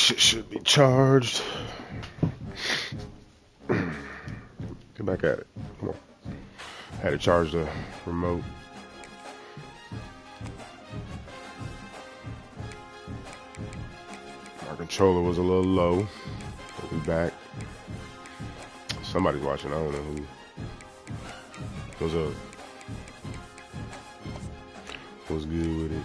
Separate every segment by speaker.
Speaker 1: shit should be charged. Get back at it. Come on. Had to charge the remote. My controller was a little low. We'll be back. Somebody's watching. I don't know who. What's up? What's good with it?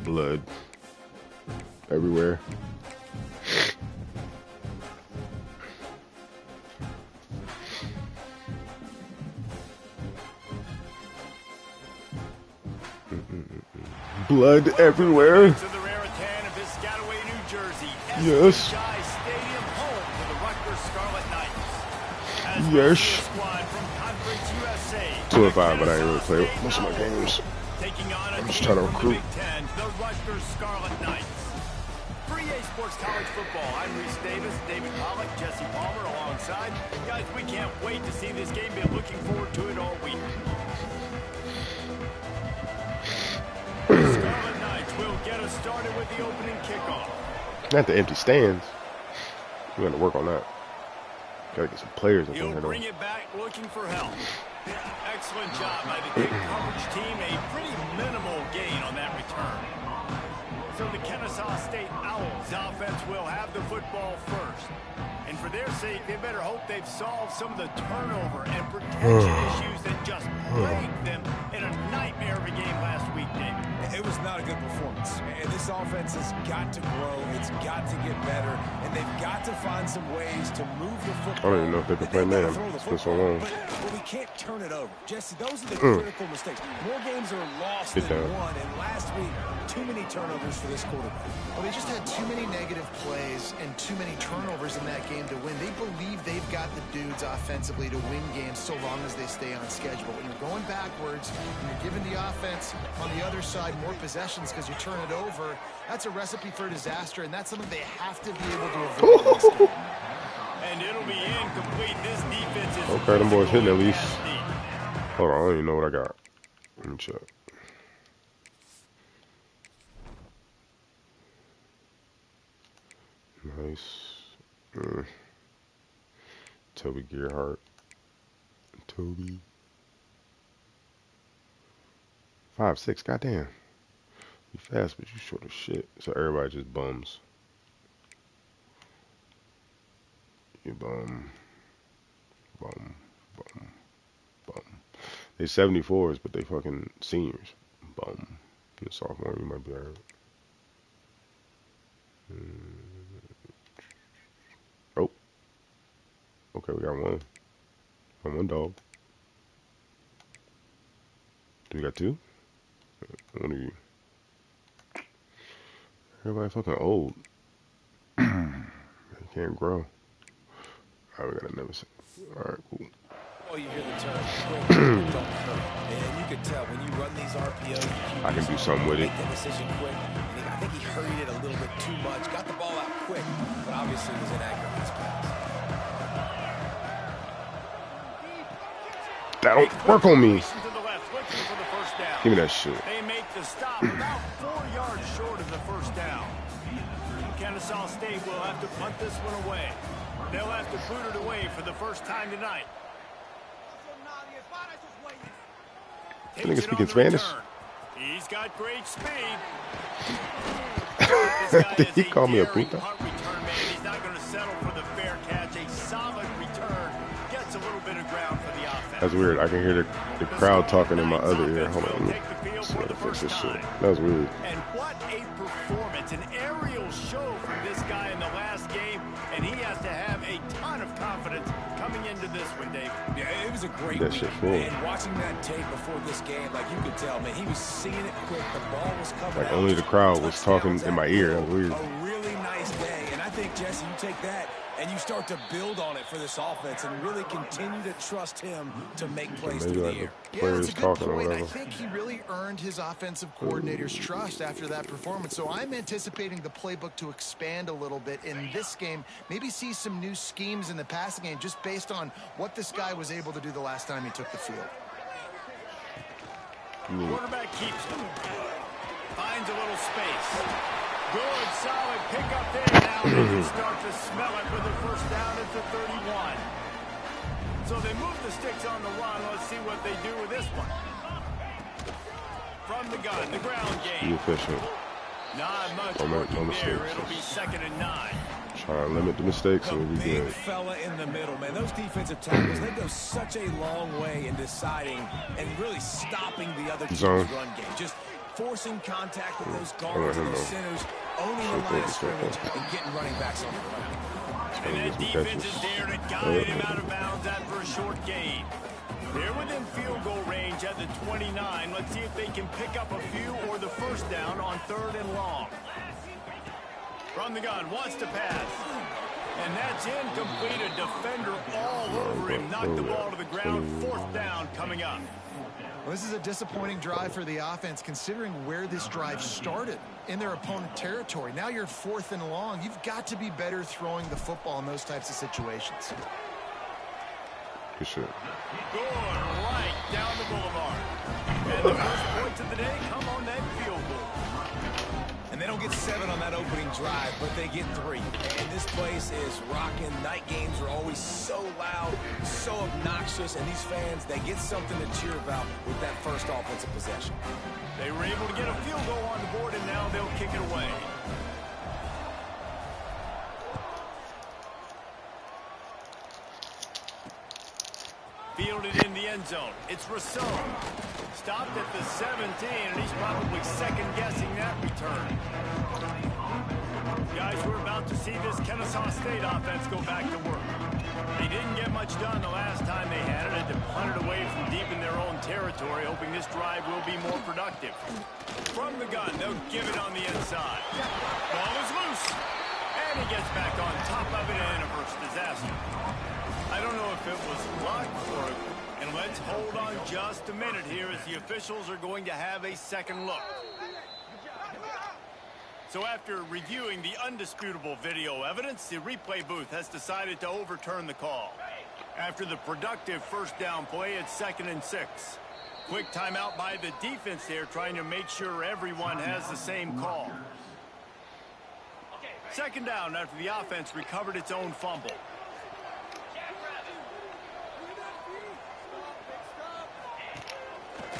Speaker 1: Blood everywhere. Blood everywhere.
Speaker 2: To the Raritan of Piscataway, New Jersey.
Speaker 1: Yes.
Speaker 2: Stadium, home to the Rutgers Scarlet Knights.
Speaker 1: Yes.
Speaker 2: Squad from Conference USA.
Speaker 1: 2 and 5, but I ain't really play most of my games. I'm just trying to recruit.
Speaker 2: The Rutgers Scarlet Knights. For EA Sports College Football, I'm Reese Davis, David Pollock, Jesse Palmer alongside. Guys, we can't wait to see this game. Been looking forward to it all week. Scarlet Knights will get us started with the opening kickoff.
Speaker 1: Not the empty stands. We got to work on that. Gotta get some players in
Speaker 2: He'll
Speaker 1: here.
Speaker 2: bring it back looking for help. Excellent job by the kick coverage team. A pretty minimal gain on that return. So the Kennesaw State Owls offense will have the football first. And for their sake, they better hope they've solved some of the turnover and protection issues that just plagued them in a nightmare of a game last week, David.
Speaker 3: It was not a good performance. And this offense has got to grow. It's got to get better. And they've got to find some ways to move the football.
Speaker 1: I don't even know if they can play man. It's been so long.
Speaker 3: But we can't turn it over. Jesse, those are the critical mistakes. More games are lost than won. And last week, too many turnovers for this quarterback.
Speaker 4: Well, they just had too many negative plays and too many turnovers in that game to win. They believe they've got the dudes offensively to win games so long as they stay on schedule. But when you're going backwards and you're giving the offense on the other side more possessions because you turn it over, that's a recipe for disaster, and that's something they have to be able to avoid.
Speaker 2: And it'll be incomplete. This defense is
Speaker 1: okay, them boys hitting at least. Hold on, I don't even know what I got. Let me check. Nice. Toby Gearhart. Toby. 5'6", goddamn. You fast, but you short as shit. So everybody just bums. You bum. Bum. Bum. Bum. They 74s, but they fucking seniors. Bum. You're a sophomore, you might be alright. Oh. Okay, we got one. One dog. Do we got two? One of you. Everybody fucking old. They can't grow. Alright, we got another set. Alright, cool.
Speaker 3: Oh, you hear the turn. Don't hurt. And you can tell when you run these RPOs,
Speaker 1: I can do something with it.
Speaker 3: Make that decision quick. And I think he hurried it a little bit too much. Got the ball out quick, but obviously was inaccurate in his pass.
Speaker 1: That'll work on me. Give me that shit.
Speaker 2: They make the stop about 4 yards short of the first down. Kennesaw State will have to punt this one away. They'll have to boot it away for the first time tonight.
Speaker 1: I think it's speaking Spanish.
Speaker 2: He's got great speed.
Speaker 1: Did he call me a puta?
Speaker 2: He's not going to settle for the fair catch. A solid return. Gets a little bit of ground for the offense.
Speaker 1: That's weird. I can hear the crowd talking in my other ear. Hold on. Let me see how to fix this shit. That was weird.
Speaker 2: And what a performance. An aerial show from this guy in the last game. And he has to have a ton of confidence coming into this one, Dave.
Speaker 3: Yeah, it was a great
Speaker 1: that
Speaker 3: week.
Speaker 1: Shit full.
Speaker 3: And watching that tape before this game, like you could tell, man, he was seeing it quick. The ball was coming out.
Speaker 1: Only the crowd was talking in my ear. That was weird.
Speaker 3: A really nice day. And I think, Jesse, you take that And you start to build on it for this offense and really continue to trust him to make plays
Speaker 1: Maybe
Speaker 3: through
Speaker 1: like
Speaker 3: the air.
Speaker 1: the
Speaker 4: Yeah,
Speaker 1: players
Speaker 4: it's a good
Speaker 1: talking or
Speaker 4: point. I
Speaker 1: whatever.
Speaker 4: think he really earned his offensive coordinator's trust after that performance. So I'm anticipating the playbook to expand a little bit in this game. Maybe see some new schemes in the passing game just based on what this guy was able to do the last time he took the field.
Speaker 2: Quarterback keeps him. Finds a little space. Good, solid pickup there. Now they can start to smell it with the first down at the 31. So they move the sticks on the run. Let's see what they do with this one. From the gun, the ground
Speaker 1: Be
Speaker 2: game.
Speaker 1: efficient.
Speaker 2: Not much
Speaker 1: Don't make
Speaker 2: working
Speaker 1: no
Speaker 2: there.
Speaker 1: mistakes.
Speaker 2: It'll be 2nd and 9.
Speaker 1: Try to limit the mistakes
Speaker 3: The
Speaker 1: and we'll be
Speaker 3: big
Speaker 1: good.
Speaker 3: fella in the middle, man. Those defensive tackles, they go such a long way in deciding and really stopping the other team's
Speaker 1: Zone.
Speaker 3: run game. Just forcing contact with those
Speaker 1: I'll let
Speaker 3: guards
Speaker 1: him
Speaker 3: and those
Speaker 1: know.
Speaker 3: centers, owning the line of scrimmage, and getting running backs on the ground.
Speaker 2: And that
Speaker 1: Get some
Speaker 2: defense
Speaker 1: catches.
Speaker 2: is there to guide him out of bounds after a short gain. They're within field goal range at the 29. Let's see if they can pick up a few or the first down on 3rd and long. From the gun, wants to pass. And that's incomplete. A defender all over him. Knocked the ball to the ground. 4th down coming up.
Speaker 4: Well, this is a disappointing drive for the offense considering where this drive started in their opponent territory. Now you're 4th and long. You've got to be better throwing the football in those types of situations.
Speaker 1: Good shit.
Speaker 2: Good, right down the boulevard. And the first points of the day come on that field goal.
Speaker 3: And they don't get 7 on that opening drive, but they get 3. And this place is rocking. Night games are always so loud, so obnoxious, and these fans, they get something to cheer about with that first offensive possession.
Speaker 2: They were able to get a field goal on the board, and now they'll kick it away. Fielded in the end zone. It's Rousseau. Stopped at the 17, and he's probably second-guessing that return. Guys, we're about to see this Kennesaw State offense go back to work. They didn't get much done the last time they had it. Had to punt it away from deep in their own territory, hoping this drive will be more productive. From the gun, they'll give it on the inside. Ball is loose. And he gets back on top of it and averts disaster. I don't know if it was luck or... And let's hold on just a minute here as the officials are going to have a second look. So after reviewing the undisputable video evidence, the replay booth has decided to overturn the call. After the productive first down play, it's 2nd and 6. Quick timeout by the defense there, trying to make sure everyone has the same call. 2nd down after the offense recovered its own fumble.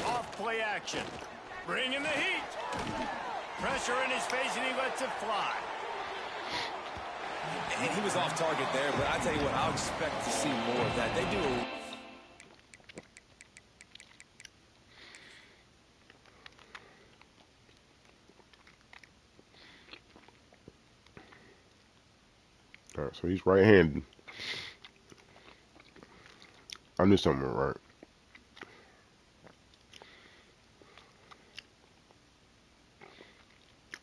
Speaker 2: Off play action. Bringing the heat. Pressure in his face, and he lets it fly.
Speaker 3: And he was off target there, but I tell you what, I'll expect to see more of that. They do a...
Speaker 1: All right, so he's right-handed. I knew something was right.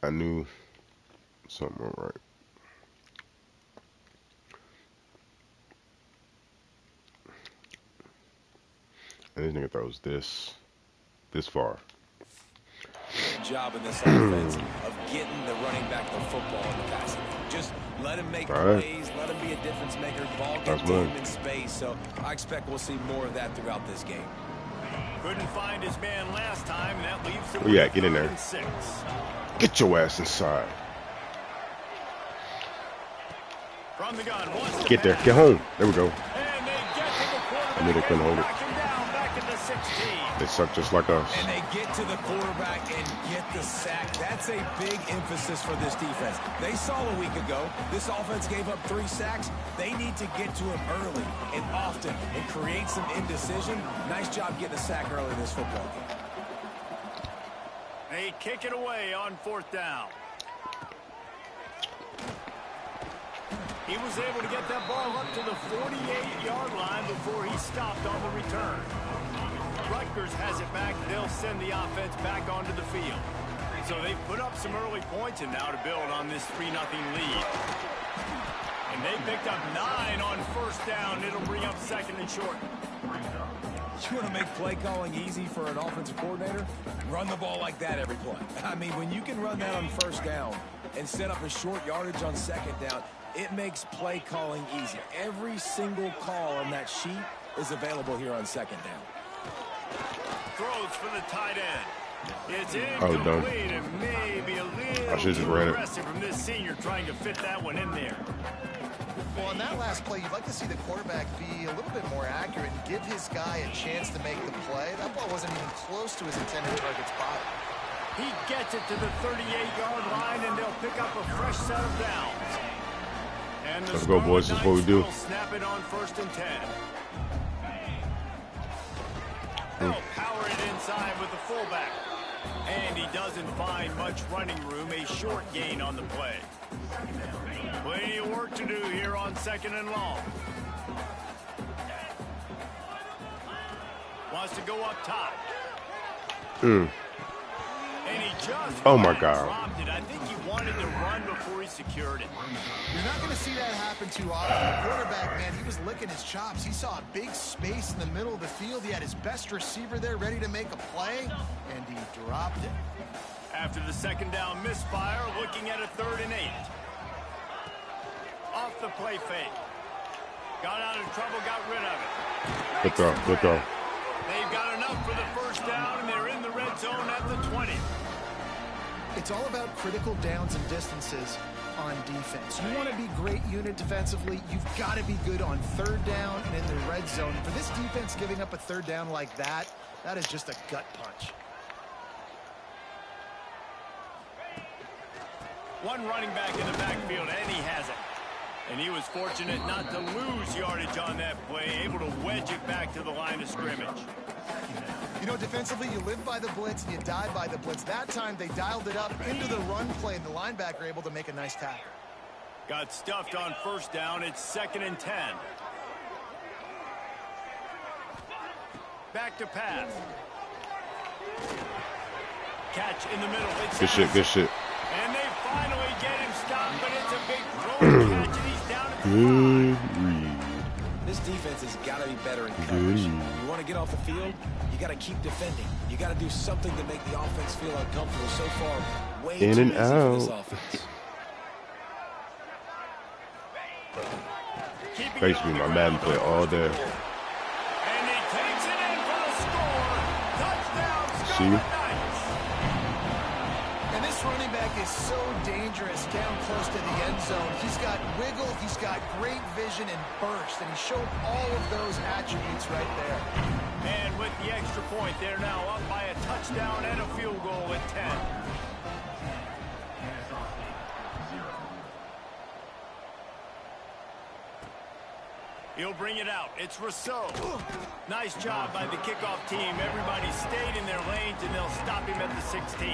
Speaker 1: I knew something was right. And this nigga throws this far.
Speaker 3: job in this offense of getting the running back the football in the passing game. Just let him make plays, let him be a difference maker, ball get to him in space. So I expect we'll see more of that throughout this game.
Speaker 2: Couldn't find his man last time, and that leaves him.
Speaker 1: Yeah, get in there.
Speaker 2: 6.
Speaker 1: Get your ass inside.
Speaker 2: From the gun,
Speaker 1: get there. Get home. There we go.
Speaker 2: And they get to the quarterback.
Speaker 1: I knew they couldn't hold it.
Speaker 2: Back into 16.
Speaker 1: They suck just like us.
Speaker 3: And they get to the quarterback and get the sack. That's a big emphasis for this defense. They saw a week ago, this offense gave up 3 sacks. They need to get to him early and often and create some indecision. Nice job getting a sack early in this football game.
Speaker 2: They kick it away on 4th down. He was able to get that ball up to the 48-yard line before he stopped on the return. Rutgers has it back. They'll send the offense back onto the field. So they've put up some early points and now to build on this 3-0 lead. And they picked up 9 on first down. It'll bring up second and short.
Speaker 3: You want to make play calling easy for an offensive coordinator? Run the ball like that every play. I mean, when you can run that on first down and set up a short yardage on second down, it makes play calling easy. Every single call on that sheet is available here on second down.
Speaker 2: Throws for the tight end. It's
Speaker 1: Oh,
Speaker 2: incomplete and maybe a
Speaker 1: I should just
Speaker 2: little
Speaker 1: ran it.
Speaker 2: aggressive from this senior trying to fit that one in there.
Speaker 4: Well, on that last play, you'd like to see the quarterback be a little bit more accurate and give his guy a chance to make the play. That ball wasn't even close to his intended target spot.
Speaker 2: He gets it to the 38-yard line, and they'll pick up a fresh set of downs. And the
Speaker 1: Let's go, boys. This is what we do.
Speaker 2: will snap it on first and 10. They'll power it inside with the fullback. And he doesn't find much running room, a short gain on the play. Plenty of work to do here on second and long. Wants to go up top. And he just
Speaker 1: Oh, my God.
Speaker 2: dropped it. I think he wanted to run before he secured it.
Speaker 4: You're not going to see that happen too often. The quarterback, man, he was licking his chops. He saw a big space in the middle of the field. He had his best receiver there ready to make a play, and he dropped it.
Speaker 2: After the second down misfire, looking at a 3rd and 8. Off the play fake. Got out of trouble, got rid of it.
Speaker 1: Good throw. Good throw.
Speaker 2: They've got enough for the first down, and they're in the red zone at the 20.
Speaker 4: It's all about critical downs and distances on defense. You want to be great unit defensively, you've got to be good on 3rd down and in the red zone. For this defense giving up a 3rd down like that, that is just a gut punch.
Speaker 2: One running back in the backfield, and he has it. And he was fortunate not to lose yardage on that play, able to wedge it back to the line of scrimmage.
Speaker 4: You know, defensively, you live by the blitz and you die by the blitz. That time, they dialed it up into the run play, and the linebacker able to make a nice tackle.
Speaker 2: Got stuffed on first down. It's 2nd and 10. Back to pass. Catch in the middle. It's
Speaker 1: Good shit. Good shit.
Speaker 2: And they finally get him stopped, but it's a big throw catch, and he's down at the
Speaker 1: Good
Speaker 2: 5.
Speaker 1: read.
Speaker 3: This defense has got to be better in coverage. You want to get off the field, you got to keep defending. You got to do something to make the offense feel uncomfortable. So far, way
Speaker 1: In
Speaker 3: too
Speaker 1: and
Speaker 3: easy for this
Speaker 1: out.
Speaker 3: offense.
Speaker 2: Keeping
Speaker 1: That
Speaker 2: it
Speaker 1: used to be
Speaker 2: on
Speaker 1: my
Speaker 2: the
Speaker 1: Madden
Speaker 2: ground
Speaker 1: play
Speaker 2: on
Speaker 1: all
Speaker 2: first and
Speaker 1: day.
Speaker 2: 4. And he takes it in for the score. Touchdown,
Speaker 1: See?
Speaker 2: Scarlet Knights.
Speaker 4: And this running back is so dangerous down close to the end zone. He's got wiggle, he's got great vision and burst, and he showed all of those attributes right there.
Speaker 2: And with the extra point, they're now up by a touchdown and a field goal at 10. He'll bring it out. It's Rousseau. Nice job by the kickoff team. Everybody stayed in their lanes, and they'll stop him at the 16.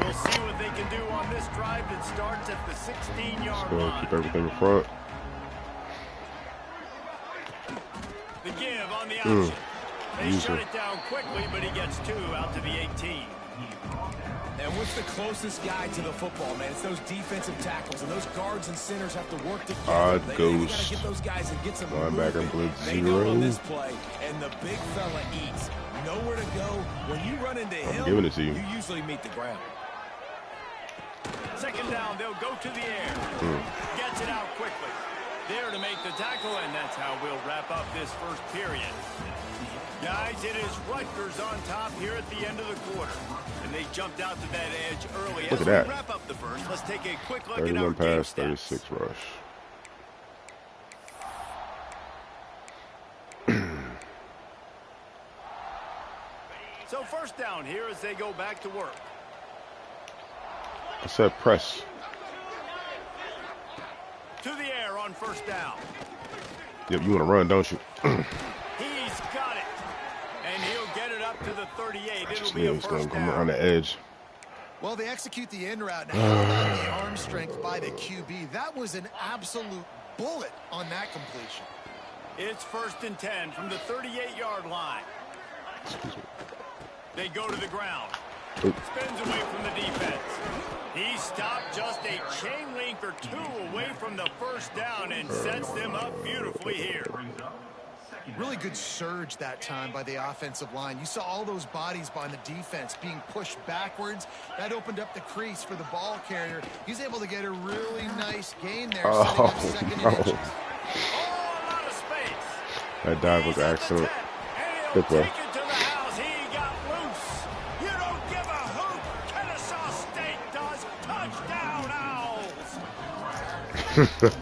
Speaker 2: We'll see what they can do on this drive that starts at the 16-yard
Speaker 1: So
Speaker 2: line.
Speaker 1: keep everything in front.
Speaker 2: The give on the option. They
Speaker 1: Use
Speaker 2: shut
Speaker 1: it.
Speaker 2: it down quickly, but he gets 2 out to the 18.
Speaker 3: And what's the closest guy to the football, man? It's those defensive tackles, and those guards and centers have to work together.
Speaker 1: Odd
Speaker 3: They
Speaker 1: ghost.
Speaker 3: got to get those guys and get some
Speaker 1: Linebacker
Speaker 3: movement.
Speaker 1: blitz
Speaker 3: They know
Speaker 1: 0.
Speaker 3: on this play, and the big fella eats. Nowhere to go. When you run into him,
Speaker 1: giving it to you.
Speaker 3: you usually meet the ground.
Speaker 2: Second down, they'll go to the air. Gets it out quickly. There to make the tackle, and that's how we'll wrap up this first period. Guys, it is Rutgers on top here at the end of the quarter. And they jumped out to that edge early.
Speaker 1: Look
Speaker 2: As
Speaker 1: at that.
Speaker 2: we wrap up the first, let's take a quick look at our
Speaker 1: 31
Speaker 2: game
Speaker 1: pass,
Speaker 2: stats.
Speaker 1: 36 rush.
Speaker 2: So first down here as they go back to work.
Speaker 1: I said press.
Speaker 2: To the air on first down.
Speaker 1: Yep, you want to run, don't you?
Speaker 2: He's got it. And he'll get it up to the 38. It'll
Speaker 1: Just
Speaker 2: be
Speaker 1: knew
Speaker 2: a
Speaker 1: it's going
Speaker 2: first
Speaker 1: to come around
Speaker 2: down.
Speaker 1: the edge.
Speaker 4: Well, they execute the in route. Now, how about the arm strength by the QB? That was an absolute bullet on that completion.
Speaker 2: It's 1st and 10 from the 38-yard line.
Speaker 1: Excuse me.
Speaker 2: They go to the ground.
Speaker 1: Oop.
Speaker 2: Spins away from the defense. He stopped just a chain link or two away from the first down and sets them up beautifully here.
Speaker 4: Really good surge that time by the offensive line. You saw all those bodies by the defense being pushed backwards. That opened up the crease for the ball carrier. He's able to get a really nice gain there, setting up second and inches.
Speaker 2: Oh, a lot of space.
Speaker 1: That dive was excellent. Good
Speaker 2: Take
Speaker 1: play.
Speaker 2: it to the house. He got loose. You don't give a hoot. Kennesaw State does. Touchdown, Owls.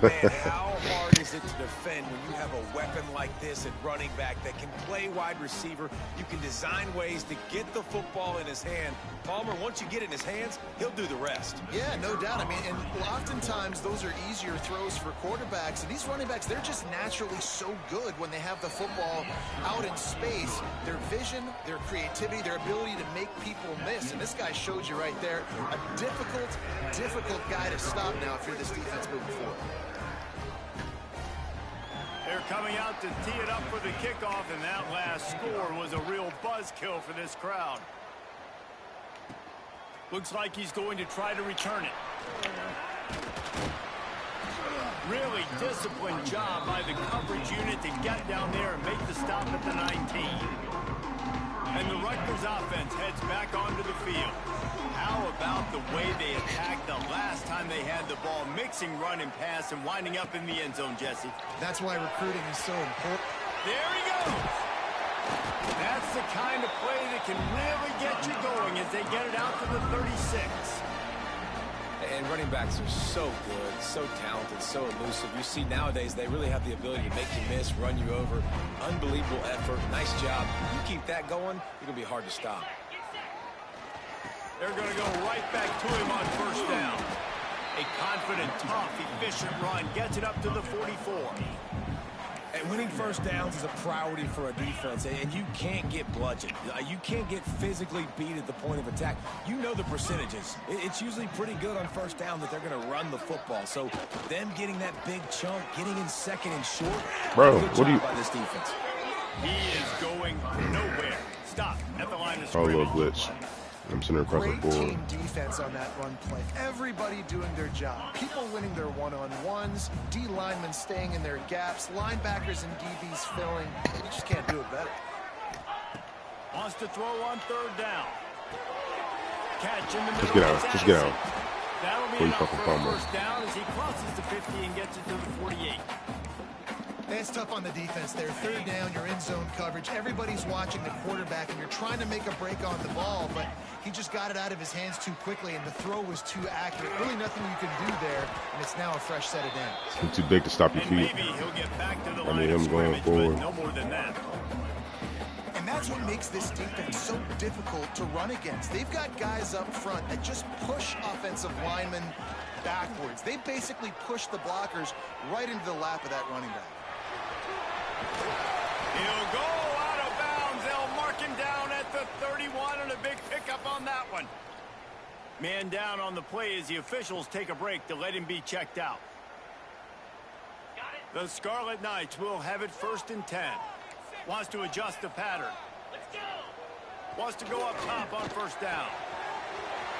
Speaker 3: Man, how hard is it to defend when you have a weapon like this at running back that can play wide receiver? You can design ways to get the football in his hand. Palmer, once you get it in his hands, he'll do the rest.
Speaker 4: Yeah, no doubt. I mean, and oftentimes those are easier throws for quarterbacks. And these running backs, they're just naturally so good when they have the football out in space. Their vision, their creativity, their ability to make people miss. And this guy showed you right there, a difficult guy to stop now if you're this defense moving forward.
Speaker 2: They're coming out to tee it up for the kickoff, and that last score was a real buzzkill for this crowd. Looks like he's going to try to return it. Really disciplined job by the coverage unit to get down there and make the stop at the 19. And the Rutgers offense heads back onto the field. How about the way they attacked the last time they had the ball, mixing run and pass and winding up in the end zone, Jesse?
Speaker 4: That's why recruiting is so important.
Speaker 2: There he goes. That's the kind of play that can really get you going as they get it out to the 36.
Speaker 3: And running backs are so good, so talented, so elusive. You see nowadays they really have the ability to make you miss, run you over. Unbelievable effort. Nice job. You keep that going, you're going to be hard to stop.
Speaker 2: They're going to go right back to him on first down. A confident, tough, efficient run gets it up to the 44.
Speaker 3: And winning first downs is a priority for a defense, and you can't get bludgeoned. You can't get physically beat at the point of attack. You know the percentages. It's usually pretty good on first down that they're going to run the football. So them getting that big chunk, getting in second and short,
Speaker 1: Bro,
Speaker 3: good
Speaker 1: what do you...
Speaker 3: job by this defense.
Speaker 2: He is going nowhere. Stop at the line of
Speaker 1: Oh, little
Speaker 2: scrimmage.
Speaker 1: glitch. I'm sitting across the
Speaker 4: Great
Speaker 1: board.
Speaker 4: team defense on that run play. Everybody doing their job. People winning their one-on-ones, D linemen staying in their gaps, linebackers and DBs filling. You just can't do it better.
Speaker 2: Wants to throw on third down. Catch in the middle.
Speaker 1: Just get out. Just get out.
Speaker 2: That'll be
Speaker 1: Please
Speaker 2: enough
Speaker 1: fucking
Speaker 2: for a
Speaker 1: fumble.
Speaker 2: first down as he crosses the 50 and gets it to the 48.
Speaker 4: It's tough on the defense there. Third down, you're in zone coverage. Everybody's watching the quarterback, and you're trying to make a break on the ball, but he just got it out of his hands too quickly, and the throw was too accurate. Really nothing you can do there, and it's now a fresh set of downs.
Speaker 1: He's too big to stop your
Speaker 2: And
Speaker 1: feet.
Speaker 2: maybe he'll get back to the
Speaker 1: I
Speaker 2: line
Speaker 1: mean,
Speaker 2: of
Speaker 1: him going
Speaker 2: scrimmage,
Speaker 1: forward.
Speaker 2: but no more than that.
Speaker 4: And that's what makes this defense so difficult to run against. They've got guys up front that just push offensive linemen backwards. They basically push the blockers right into the lap of that running back.
Speaker 2: He'll go out of bounds. They'll mark him down at the 31, and a big pickup on that one. Man down on the play as the officials take a break to let him be checked out. The Scarlet Knights will have it 1st and 10. Wants to adjust the pattern. Wants to go up top on first down.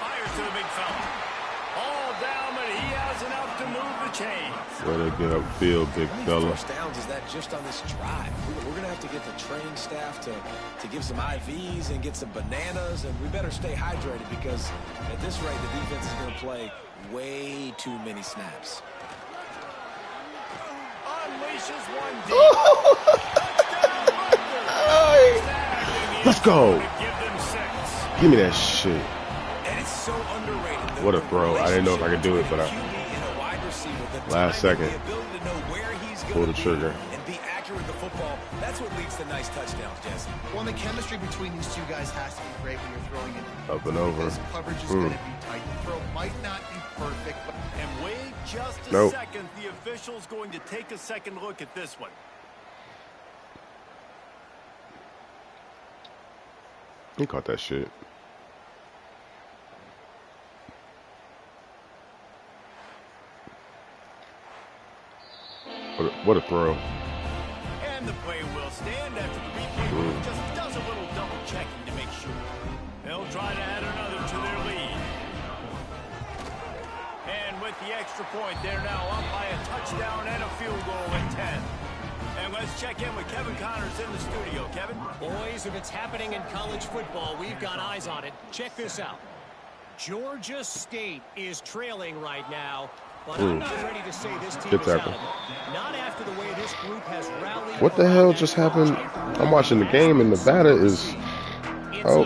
Speaker 2: Fires to the big fella. All down, but he has enough to move the chains.
Speaker 1: Way to get upfield, big
Speaker 3: How many
Speaker 1: fella.
Speaker 3: first downs is that just on this drive? We're going to have to get the training staff to give some IVs and get some bananas, and we better stay hydrated because at this rate, the defense is going to play way too many snaps.
Speaker 2: Unleashes one deep.
Speaker 1: Let's go.
Speaker 2: Give them 6.
Speaker 1: Give me that shit.
Speaker 3: And it's so underrated.
Speaker 1: What a throw. I didn't know if I could do it, but last second, pull the trigger.
Speaker 3: And be accurate with the football. That's what leads to nice touchdowns, Jesse.
Speaker 4: Well, the chemistry between these two guys has to be great when you're throwing it.
Speaker 1: Up and over.
Speaker 4: Because coverage is going to be tight. The throw might not be perfect, but
Speaker 2: And wait just a
Speaker 1: Nope.
Speaker 2: second. The official's going to take a second look at this one.
Speaker 1: He caught that shit. What a throw.
Speaker 2: And the play will stand after the replay room just does a little double checking to make sure. They'll try to add another to their lead. And with the extra point, they're now up by a touchdown and a field goal at 10. And let's check in with Kevin Connors in the studio. Kevin?
Speaker 5: Boys, if it's happening in college football, we've got eyes on it. Check this out. Georgia State is trailing right now, but I'm not ready to say this team is out of it. Not after the way this group has rallied.
Speaker 1: What the hell just happened? I'm watching the game and Nevada is. Oh,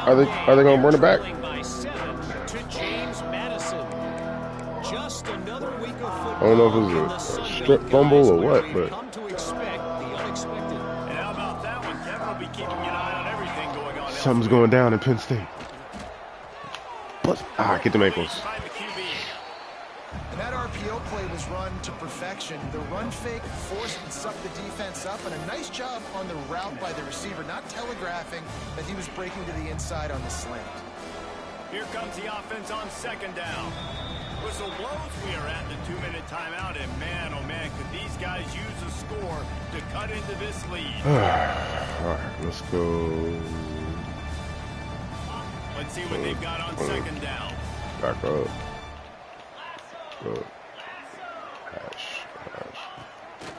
Speaker 1: are they gonna run it back? I don't know if it was a strip fumble or what, but something's going down in Penn State. But get them ankles.
Speaker 4: And that RPO play was run to perfection. The run fake forced and sucked the defense up, and a nice job on the route by the receiver, not telegraphing that he was breaking to the inside on the slant.
Speaker 2: Here comes the offense on second down. Whistle blows, we are at the 2-minute timeout, and man, oh man, could these guys use a score to cut into this lead.
Speaker 1: All right, let's go.
Speaker 2: Let's see what they've got on second down.
Speaker 1: Back up. Good. Hash.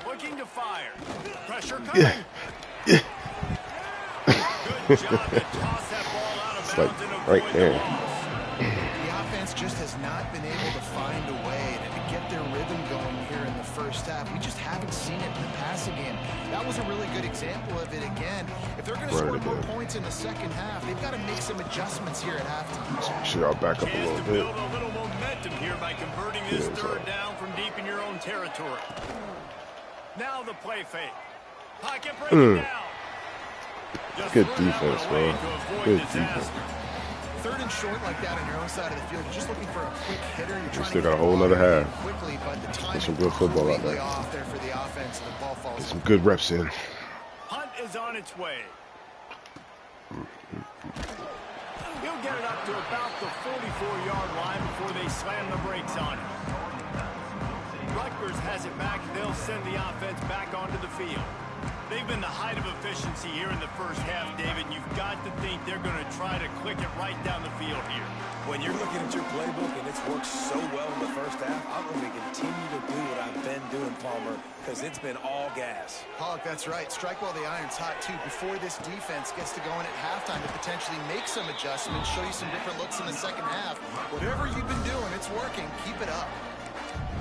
Speaker 2: Looking to fire. Pressure coming.
Speaker 1: Yeah.
Speaker 2: Good job to toss that ball out of
Speaker 1: It's
Speaker 2: bounds
Speaker 1: like
Speaker 2: and
Speaker 1: right
Speaker 2: avoid
Speaker 1: there.
Speaker 2: the loss.
Speaker 4: The offense just has not been able to find a way to get their rhythm going here in the first half. We just haven't seen it in the passing game. That was a really good example of it again. If they're going to score more points in the second half, they've got to make some adjustments here at halftime.
Speaker 1: Should I back up a little
Speaker 2: Chance to
Speaker 1: bit?
Speaker 2: build a little momentum here by converting this third down from deep in your own territory. Now the play fake. Pocket breaking down. Just
Speaker 1: Good
Speaker 2: threw that one
Speaker 1: defense,
Speaker 2: away
Speaker 1: man.
Speaker 2: to avoid
Speaker 1: Good
Speaker 2: disaster.
Speaker 1: defense.
Speaker 4: Third and short like that on your own side of the field. You're just looking for a quick hitter. You're trying
Speaker 1: Still
Speaker 4: to
Speaker 1: got a whole nother half.
Speaker 4: quickly, but the time
Speaker 1: Some good football out there.
Speaker 4: off there for the offense, and the ball falls.
Speaker 1: Get some good reps in.
Speaker 2: Punt is on its way. He'll get it up to about the 44-yard line before they slam the brakes on it. Rutgers has it back. They'll send the offense back onto the field. They've been the height of efficiency here in the first half, David. You've got to think they're going to try to click it right down the field here.
Speaker 3: When you're looking at your playbook and it's worked so well in the first half, I'm going to continue to do what I've been doing, Palmer, because it's been all gas.
Speaker 4: Pollock, that's right. Strike while the iron's hot, too. Before this defense gets to going at halftime to potentially make some adjustments, show you some different looks in the second half. Whatever you've been doing, it's working. Keep it up.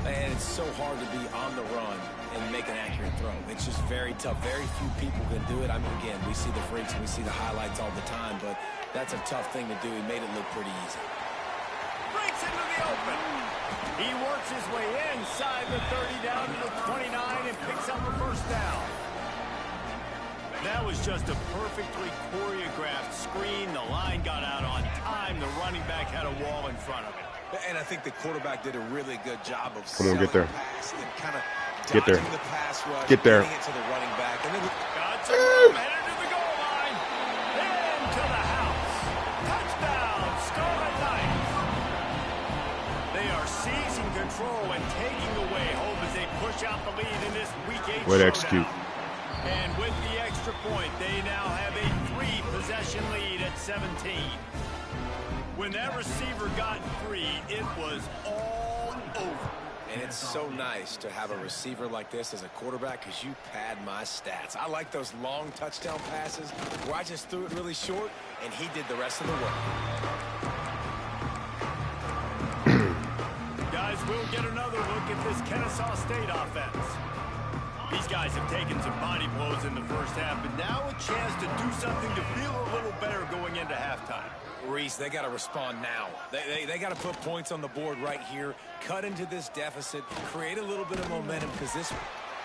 Speaker 3: And it's so hard to be on the run and make an accurate throw. It's just very tough. Very few people can do it. I mean, again, we see the freaks and we see the highlights all the time, but that's a tough thing to do. He made it look pretty easy.
Speaker 2: Breaks into the open. He works his way inside the 30 down to the 29 and picks up a first down. That was just a perfectly choreographed screen. The line got out on time. The running back had a wall in front of it.
Speaker 3: And I think the quarterback did a really good job of
Speaker 1: Come on, get there.
Speaker 3: Kind of
Speaker 1: Get there.
Speaker 3: the pass rush,
Speaker 1: Get there.
Speaker 3: getting it to the running back. And then
Speaker 2: Got some room, headed to the goal line. Into the house. Touchdown, Scarlet Knights. They are seizing control and taking away hope as they push out the lead in this Week 8
Speaker 1: Way to
Speaker 2: showdown.
Speaker 1: execute.
Speaker 2: And with the extra point, they now have a 3-possession lead at 17. When that receiver got free, it was all over.
Speaker 3: And it's so nice to have a receiver like this as a quarterback because you pad my stats. I like those long touchdown passes where I just threw it really short and he did the rest of the work.
Speaker 2: Guys, we'll get another look at this Kennesaw State offense. These guys have taken some body blows in the first half, but now a chance to do something to feel a little better going into halftime.
Speaker 3: Reese, they got to respond now. They got to put points on the board right here, cut into this deficit, create a little bit of momentum because this...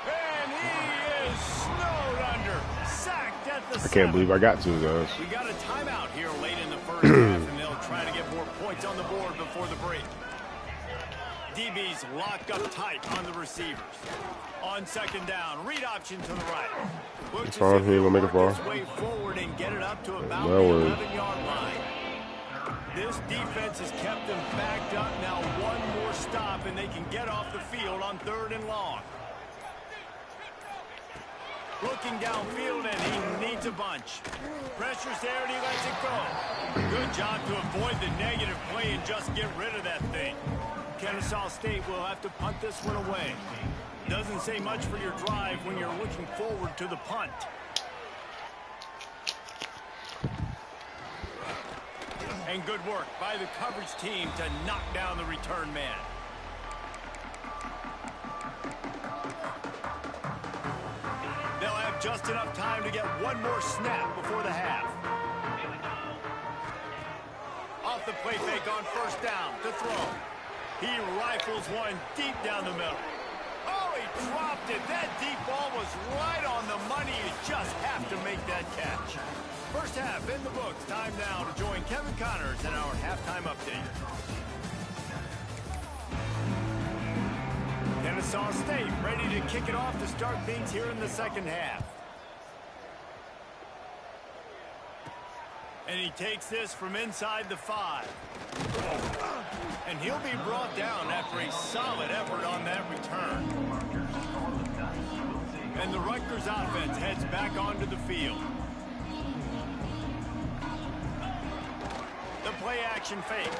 Speaker 2: And he is snowed under, sacked at the
Speaker 1: I can't believe I got to, guys.
Speaker 2: We got a timeout here late in the first half, and they'll try to get more points on the board before the break. DBs lock up tight on the receivers. On second down, read option to the right.
Speaker 1: It's fine. He ain't gonna make it far.
Speaker 2: Way forward and get it up to about
Speaker 1: Well,
Speaker 2: the 11-yard line. This defense has kept them backed up. Now one more stop, and they can get off the field on 3rd and long. Looking downfield, and he needs a bunch. Pressure's there, and he lets it go. Good job to avoid the negative play and just get rid of that thing. Kennesaw State will have to punt this one away. Doesn't say much for your drive when you're looking forward to the punt. And good work by the coverage team to knock down the return man. They'll have just enough time to get one more snap before the half. Off the play fake on first down to throw. He rifles one deep down the middle. Oh, he dropped it. That deep ball was right on the money. You just have to make that catch. First half in the books. Time now to join Kevin Connors in our halftime update. Kennesaw State ready to kick it off to start things here in the second half. And he takes this from inside the 5. And he'll be brought down after a solid effort on that return. And the Rutgers offense heads back onto the field. The play action fake.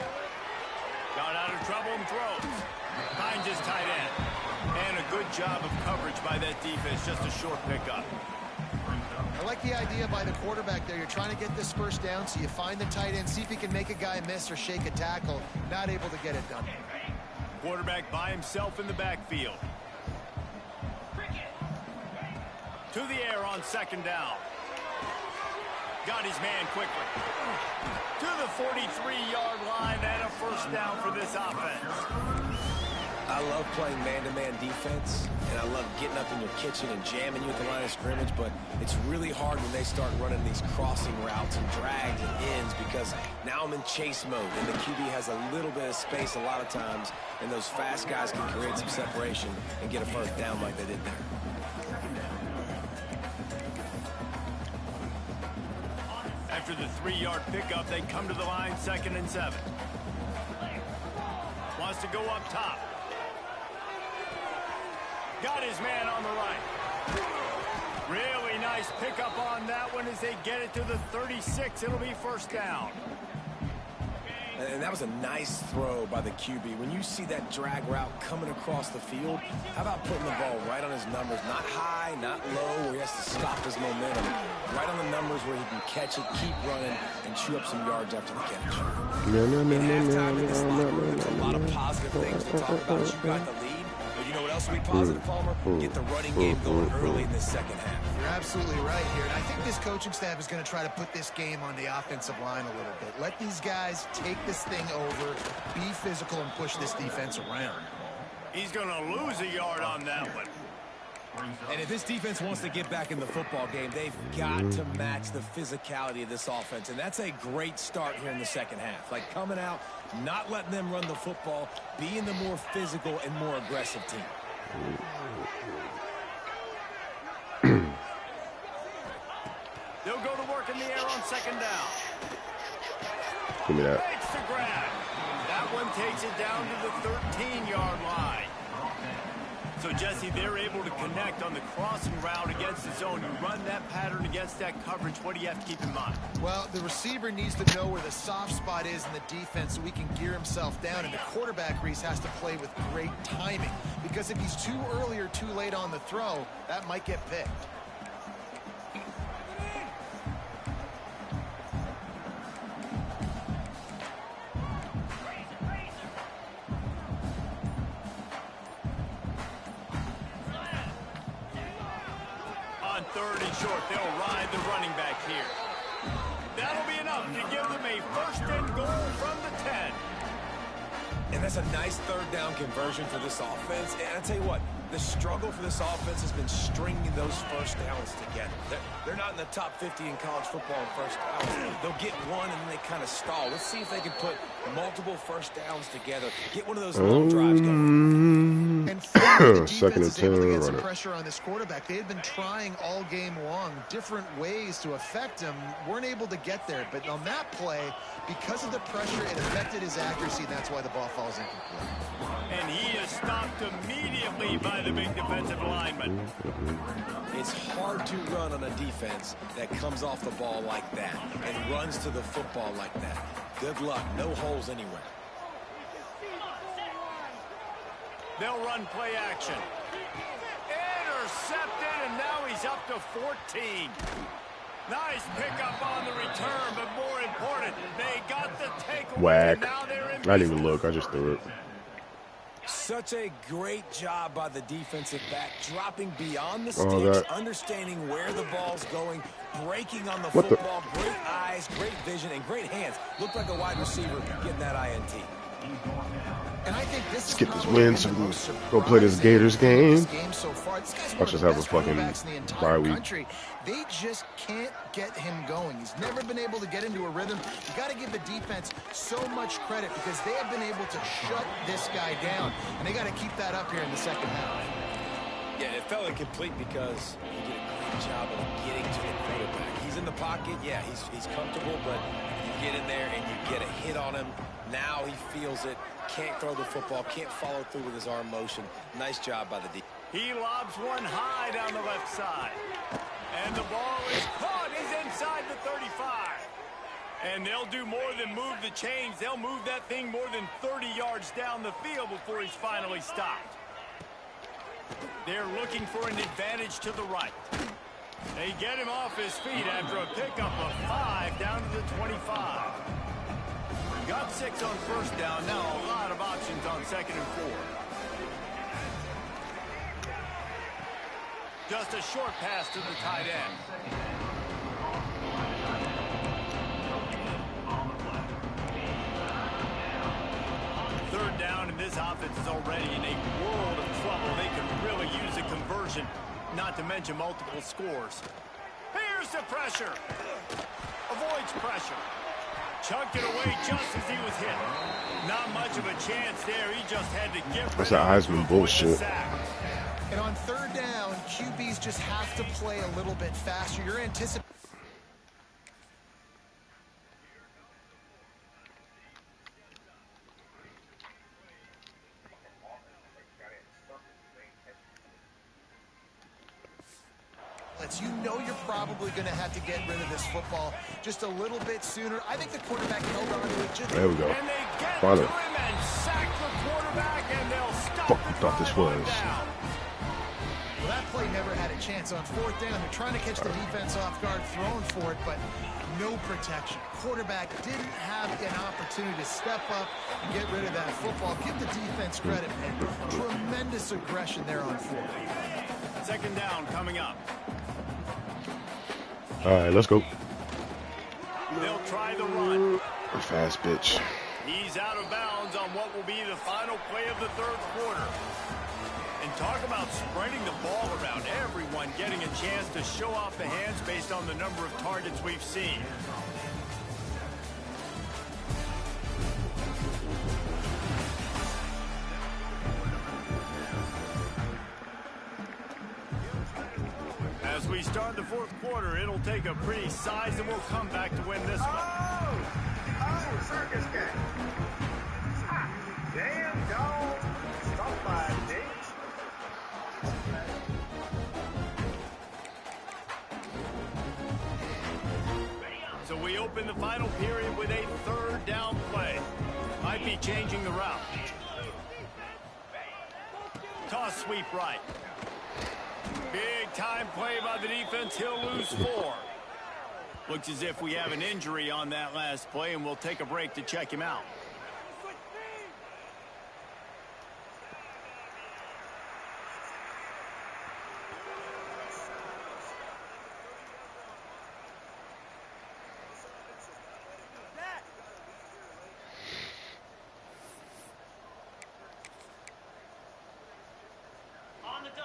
Speaker 2: Got out of trouble and throws. Finds his tight end. And a good job of coverage by that defense. Just a short pickup.
Speaker 4: I like the idea by the quarterback there. You're trying to get this first down, so you find the tight end, see if he can make a guy miss or shake a tackle. Not able to get it done.
Speaker 2: Quarterback by himself in the backfield. To the air on second down. Got his man quickly. To the 43-yard line and a first down for this offense.
Speaker 3: I love playing man-to-man defense, and I love getting up in your kitchen and jamming you at the line of scrimmage, but it's really hard when they start running these crossing routes and drags and ends because now I'm in chase mode, and the QB has a little bit of space a lot of times, and those fast guys can create some separation and get a first down like they did there.
Speaker 2: After the 3-yard pickup, they come to the line 2nd and 7. Wants to go up top. Got his man on the right. Really nice pickup on that one as they get it to the 36. It'll be first down.
Speaker 3: And that was a nice throw by the QB. When you see that drag route coming across the field, how about putting the ball right on his numbers? Not high, not low, where he has to stop his momentum. Right on the numbers where he can catch it, keep running, and chew up some yards after the catch. In halftime in this locker room, there's a lot of positive things to talk about. You got the lead. But you know what else will be positive, Palmer? Get the running game going early in the second half.
Speaker 4: You're absolutely right here. And I think this coaching staff is going to try to put this game on the offensive line a little bit. Let these guys take this thing over, be physical, and push this defense around.
Speaker 2: He's going to lose a yard on that one.
Speaker 3: And if this defense wants to get back in the football game, they've got to match the physicality of this offense. And that's a great start here in the second half. Like coming out, not letting them run the football, being the more physical and more aggressive team.
Speaker 2: They'll go to work in the air on second down.
Speaker 1: Give me that.
Speaker 2: Fakes the grab. That one takes it down to the 13-yard line. So, Jesse, they're able to connect on the crossing route against the zone. You run that pattern against that coverage. What do you have to keep in mind?
Speaker 4: Well, the receiver needs to know where the soft spot is in the defense so he can gear himself down. And the quarterback, Reese, has to play with great timing. Because if he's too early or too late on the throw, that might get picked.
Speaker 2: Third and short, they'll ride the running back here. That'll be enough to give them a first and goal from the 10.
Speaker 3: And that's a nice third down conversion for this offense. And I tell you what, the struggle for this offense has been stringing those first downs together. They're not in the top 50 in college football in first downs. They'll get one and then they kind of stall. Let's see if they can put multiple first downs together. Get one of those long drives going.
Speaker 4: And the
Speaker 1: Second and
Speaker 4: defense is able
Speaker 1: 10,
Speaker 4: to get
Speaker 1: run
Speaker 4: some
Speaker 1: it.
Speaker 4: pressure on this quarterback. They had been trying all game long different ways to affect him. Weren't able to get there. But on that play, because of the pressure, it affected his accuracy. And that's why the ball falls incomplete.
Speaker 2: And he is stopped immediately by the big defensive lineman.
Speaker 3: It's hard to run on a defense that comes off the ball like that and runs to the football like that. Good luck. No holes anywhere.
Speaker 2: They'll run play action. Intercepted, and now he's up to 14. Nice pickup on the return, but more important, they got the takeaway.
Speaker 1: Whack.
Speaker 2: Now they're in
Speaker 1: I didn't even look. I just threw it.
Speaker 3: Such a great job by the defensive back, dropping beyond the
Speaker 1: Oh,
Speaker 3: sticks,
Speaker 1: that.
Speaker 3: understanding where the ball's going, breaking on the
Speaker 1: What the-
Speaker 3: football, great eyes, great vision, and great hands. Looked like a wide receiver getting that INT.
Speaker 4: And I think this
Speaker 1: Let's
Speaker 4: is
Speaker 1: get this
Speaker 4: probably
Speaker 1: win
Speaker 4: been
Speaker 1: so
Speaker 4: the
Speaker 1: we can
Speaker 4: most
Speaker 1: go play this
Speaker 4: surprising
Speaker 1: Gators
Speaker 4: thing of this
Speaker 1: game.
Speaker 4: game so far. This guy's one
Speaker 1: Watch
Speaker 4: of
Speaker 1: us
Speaker 4: the
Speaker 1: have a
Speaker 4: best
Speaker 1: fucking
Speaker 4: quarterbacks in the
Speaker 1: bye
Speaker 4: entire
Speaker 1: week.
Speaker 4: country. They just can't get him going. He's never been able to get into a rhythm. You got to give the defense so much credit because they have been able to shut this guy down, and they got to keep that up here in the second half.
Speaker 3: Yeah, it felt incomplete because he did a great job of getting to the quarterback. He's in the pocket. Yeah, he's comfortable, but you get in there and you get a hit on him. Now he feels it. Can't throw the football. Can't follow through with his arm motion. Nice job by the defense.
Speaker 2: He lobs one high down the left side. And the ball is caught. He's inside the 35. And they'll do more than move the chains. They'll move that thing more than 30 yards down the field before he's finally stopped. They're looking for an advantage to the right. They get him off his feet after a pickup of 5 down to the 25. Got 6 on first down. Now a lot of options on second and 4. Just a short pass to the tight end. Third down, and this offense is already in a world of trouble. They can really use a conversion, not to mention multiple scores. Here's the pressure. Avoids pressure. Chucked it away just as he was hit. Not much of a chance there. He just had to get rid
Speaker 1: That's
Speaker 2: of
Speaker 1: that
Speaker 2: it to
Speaker 1: Heisman
Speaker 2: avoid the
Speaker 1: bullshit.
Speaker 2: sack.
Speaker 4: And on third down, QBs just have to play a little bit faster. You're anticipating. You know you're probably going to have to get rid of this football just a little bit sooner. I think the quarterback held on to it. Just
Speaker 1: There we go.
Speaker 2: And they get
Speaker 1: Finally.
Speaker 2: to him and sack the quarterback, and they'll stop
Speaker 1: Fuck
Speaker 2: the
Speaker 1: you thought this
Speaker 2: drive on
Speaker 1: was?
Speaker 2: down.
Speaker 4: Well, that play never had a chance on fourth down. They're trying to catch the defense off guard, throwing for it, but no protection. Quarterback didn't have an opportunity to step up and get rid of that football. Give the defense credit, man. Tremendous aggression there on fourth.
Speaker 2: Second down coming up.
Speaker 1: All right, let's go.
Speaker 2: They'll try the run.
Speaker 1: Fast bitch.
Speaker 2: He's out of bounds on what will be the final play of the third quarter. And talk about spreading the ball around. Everyone getting a chance to show off the hands based on the number of targets we've seen. As we start the fourth quarter, it'll take a pretty sizable comeback to win this one.
Speaker 6: Oh, circus cat. Damn dog. Stop by, bitch.
Speaker 2: So we open the final period with a third down play. Might be changing the route. Toss sweep right. Big time play by the defense. He'll lose 4. Looks as if we have an injury on that last play, and we'll take a break to check him out.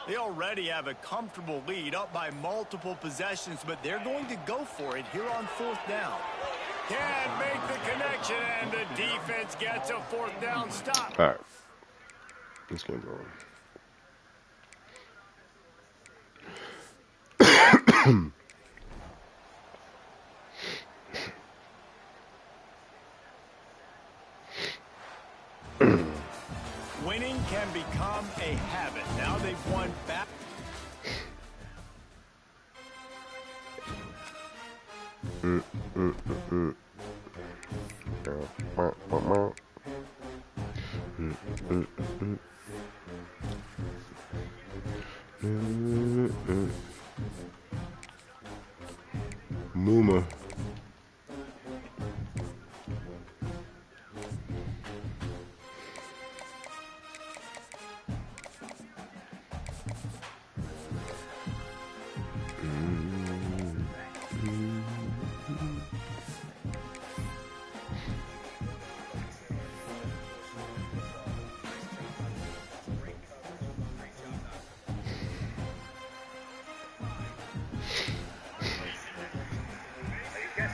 Speaker 2: They already have a comfortable lead, up by multiple possessions, but they're going to go for it here on fourth down. Can't make the connection, and the defense gets a fourth down stop.
Speaker 1: All right. Let's get going.
Speaker 2: Winning can become a habit. Now they've won back.
Speaker 1: Muma.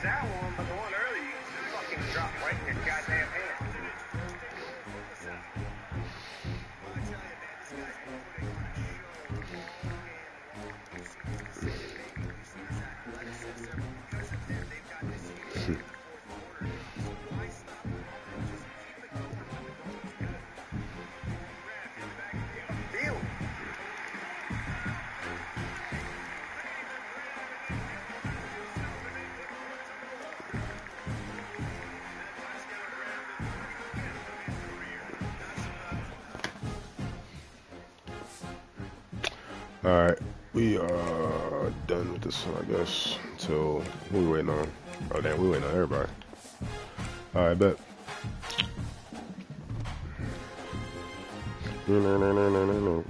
Speaker 6: That one, but the one earlier, you fucking dropped right in your goddamn hand.
Speaker 1: Alright, we are done with this one, I guess. Until who we waiting on? Oh damn, we waiting on everybody. Alright, bet. No.